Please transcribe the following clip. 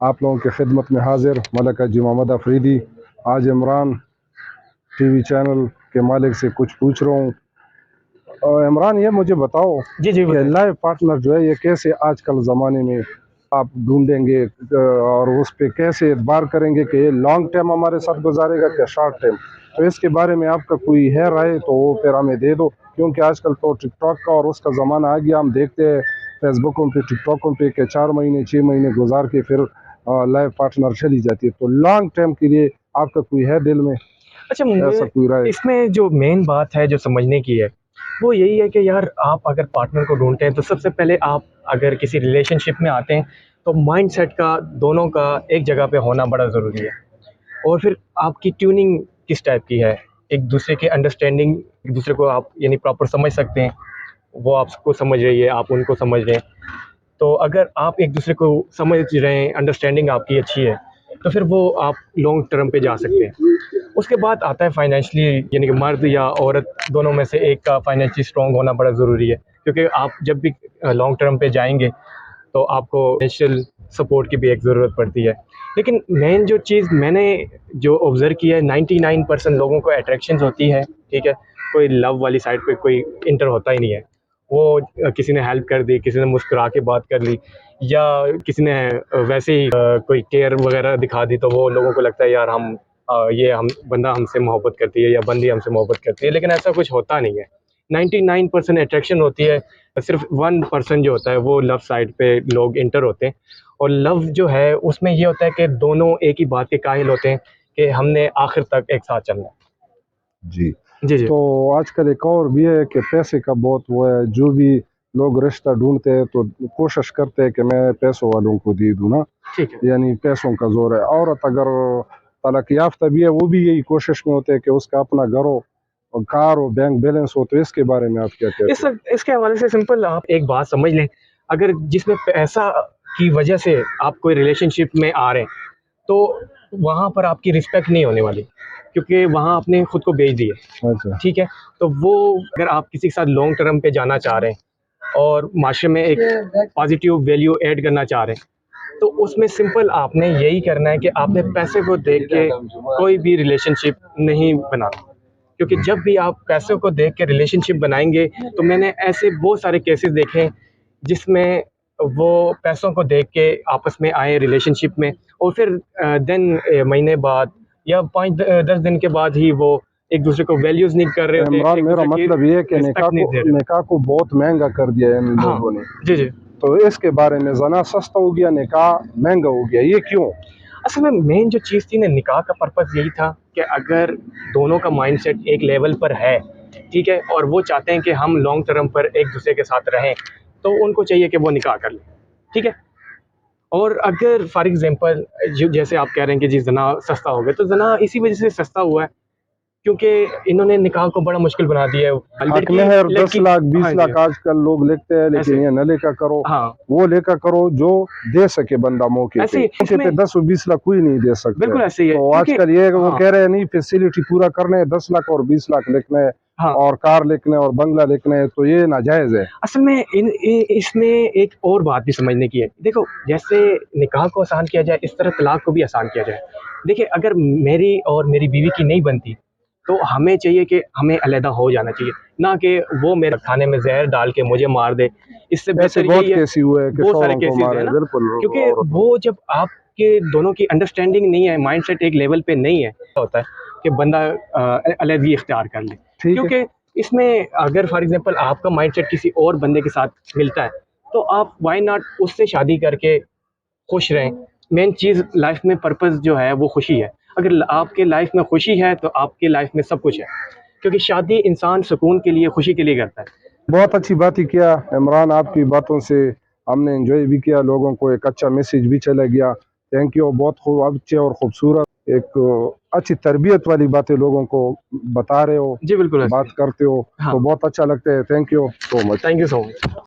आप लोगों की खिदमत में हाजिर मलक हाजी मोहम्मद अफरीदी। आज इमरान टीवी चैनल के मालिक से कुछ पूछ रहा हूँ। और इमरान, ये मुझे बताओ जी जी कि बताएं। लाइफ पार्टनर जो है ये कैसे आजकल ज़माने में आप ढूंढेंगे, और उस पे कैसे एतबार करेंगे कि ये लॉन्ग टर्म हमारे साथ गुजारेगा क्या शॉर्ट टर्म। तो इसके बारे में आपका कोई है राय तो वो फिर हमें दे दो, क्योंकि आजकल तो टिकटॉक का और उसका ज़माना आ गया। हम देखते हैं फेसबुकों पे, टिकटॉकों पे कि 4 महीने 6 महीने गुजार के फिर लाइफ पार्टनर चली जाती है। तो लॉन्ग टर्म के लिए आपका कोई है दिल में अच्छा, ऐसा मुझे कोई राय? इसमें जो मेन बात है जो समझने की है वो यही है कि यार आप अगर पार्टनर को ढूंढते हैं तो सबसे पहले आप अगर किसी रिलेशनशिप में आते हैं तो माइंडसेट का दोनों का एक जगह पे होना बड़ा ज़रूरी है। और फिर आपकी ट्यूनिंग किस टाइप की है, एक दूसरे के अंडरस्टैंडिंग, एक दूसरे को आप यानी प्रॉपर समझ सकते हैं, वो आपको समझ रही है, आप उनको समझ रहे हैं। तो अगर आप एक दूसरे को समझ रहे हैं, अंडरस्टैंडिंग आपकी अच्छी है, तो फिर वो आप लॉन्ग टर्म पे जा सकते हैं। उसके बाद आता है फाइनेंशियली, यानी कि मर्द या औरत दोनों में से एक का फाइनेंशियली स्ट्रॉन्ग होना बड़ा ज़रूरी है, क्योंकि आप जब भी लॉन्ग टर्म पे जाएंगे तो आपको फाइनेंशियल सपोर्ट की भी एक ज़रूरत पड़ती है। लेकिन मेन जो चीज़ मैंने जो ऑब्ज़र्व किया है, 99% लोगों को अट्रैक्शंस होती है, ठीक है। कोई लव वाली साइड पे कोई इंटर होता ही नहीं है। वो किसी ने हेल्प कर दी, किसी ने मुस्कुरा के बात कर ली, या किसी ने वैसे ही कोई केयर वगैरह दिखा दी, तो वो लोगों को लगता है यार ये हम बंदा हमसे मोहब्बत करती है या बंदी हमसे मोहब्बत करती है, लेकिन ऐसा कुछ होता नहीं है। 99% अट्रैक्शन होती है, सिर्फ 1% जो होता है वो लव साइड पे लोग इंटर होते हैं। और लव जो है उसमें ये होता है कि दोनों एक ही बात के कायल होते हैं कि हमने आखिर तक एक साथ चलना है। जी। जी जी। तो आजकल एक और भी है कि पैसे का बहुत वो है। जो भी लोग रिश्ता ढूंढते हैं तो कोशिश करते हैं कि मैं पैसों वालों को दे दूं ना, ठीक है। यानी पैसों का जोर है। औरत अगर तलाक याफ्ता भी है वो भी यही कोशिश में होते हैं कि उसका अपना घर हो और कार हो, बैंक बैलेंस हो। तो इसके बारे में आप क्या कहते इस इसके हवाले से सिंपल आप एक बात समझ लें, अगर जिसमें पैसा की वजह से आप कोई रिलेशनशिप में आ रहे हैं, तो वहाँ पर आपकी रिस्पेक्ट नहीं होने वाली, क्योंकि वहाँ आपने खुद को बेच दिया। हैं? अच्छा। ठीक है। तो वो अगर आप किसी के साथ लॉन्ग टर्म पे जाना चाह रहे हैं और माशरे में एक पॉजिटिव वैल्यू ऐड करना चाह रहे हैं, तो उसमें सिंपल आपने यही करना है कि आपने पैसे को देख के कोई भी रिलेशनशिप नहीं बनाना। क्योंकि जब भी आप पैसों को देख के रिलेशनशिप बनाएंगे, तो मैंने ऐसे बहुत सारे केसेस देखे हैं जिसमें वो पैसों को देख के आपस में आए रिलेशनशिप में, और फिर देन महीने बाद या 5-10 दिन के बाद ही वो एक दूसरे को वैल्यूज़ नहीं कर रहे होते, इमरान, एक मेरा दूसरे की मतलब ये है कि रिस्पेक्ट नहीं दे रहे होते। निकाह को बहुत महंगा कर दिया है इन हाँ। लोगों ने। जी जी। तो इसके बारे में, जना सस्ता हो गया, निकाह महंगा हो गया, ये क्यों? असल में मेन जो चीज़ थी ना, निकाह का पर्पज़ यही था कि अगर दोनों का माइंडसेट एक लेवल पर है, ठीक है, और वो चाहते हैं कि हम लॉन्ग टर्म पर एक दूसरे के साथ रहें, तो उनको चाहिए कि वो निकाह कर लें। ठीक है। और अगर फॉर एग्जांपल जो जैसे आप कह रहे हैं कि जी जना सस्ता हो गया, तो जना इसी वजह से सस्ता हुआ है क्योंकि इन्होंने निकाह को बड़ा मुश्किल बना दिया है। हक मेहर 10 लड़की। लाख 20 हाँ जी। लाख आजकल लोग लिखते हैं, ऐसे। लेकिन ये न लेकर करो, हाँ। वो लेकर करो जो दे सके बंदा मौके ऐसे पे। ही मौके इसमें पे 10 और 20 लाख कोई नहीं दे सकते है। बिल्कुल ऐसे ही है तो क्योंकि आजकल ये वो हाँ कह रहे हैं नहीं, फैसिलिटी पूरा करने है, 10 लाख और 20 लाख लिखना है हाँ। और कार लिखना है और बंगला लिखना है, तो ये नाजायज है। असल में इसमें एक और बात भी समझने की है। देखो, जैसे निकाह को आसान किया जाए, इस तरह तलाक को भी आसान किया जाए। देखिए, अगर मेरी और मेरी बीवी की नहीं बनती, तो हमें चाहिए कि हमें अलहदा हो जाना चाहिए, ना कि वो मेरे खाने में जहर डाल के मुझे मार दे। इससे ऐसे बेहतर बहुत यही है। केस हुए हैं कि बहुत सारे शौहरों को केसेस मारे, हैं ना, बिल्कुल क्योंकि औरतों। वो जब आपके दोनों की अंडरस्टैंडिंग नहीं है, माइंडसेट एक लेवल पे नहीं है, होता है कि बंदा अलहदगी इख्तियार कर ले। ठीक है। क्योंकि इसमें अगर फॉर एग्जांपल आपका माइंडसेट किसी और बंदे के साथ मिलता है, तो आप व्हाई नॉट उससे शादी करके खुश रहें। मेन चीज़ लाइफ में पर्पस जो है वो खुशी है। अगर आपके लाइफ में खुशी है तो आपके लाइफ में सब कुछ है, क्योंकि शादी इंसान सुकून के लिए, खुशी के लिए करता है। बहुत अच्छी बात ही किया इमरान, आपकी बातों से हमने एंजॉय भी किया, लोगों को एक अच्छा मैसेज भी चला गया। Thank you. बहुत खूब अच्छे और खूबसूरत एक अच्छी तरबियत वाली बातें लोगों को बता रहे हो, जी बिल्कुल ऐसे बात ही। करते हो, हाँ। तो बहुत अच्छा लगता है। Thank you so much. Thank you so much.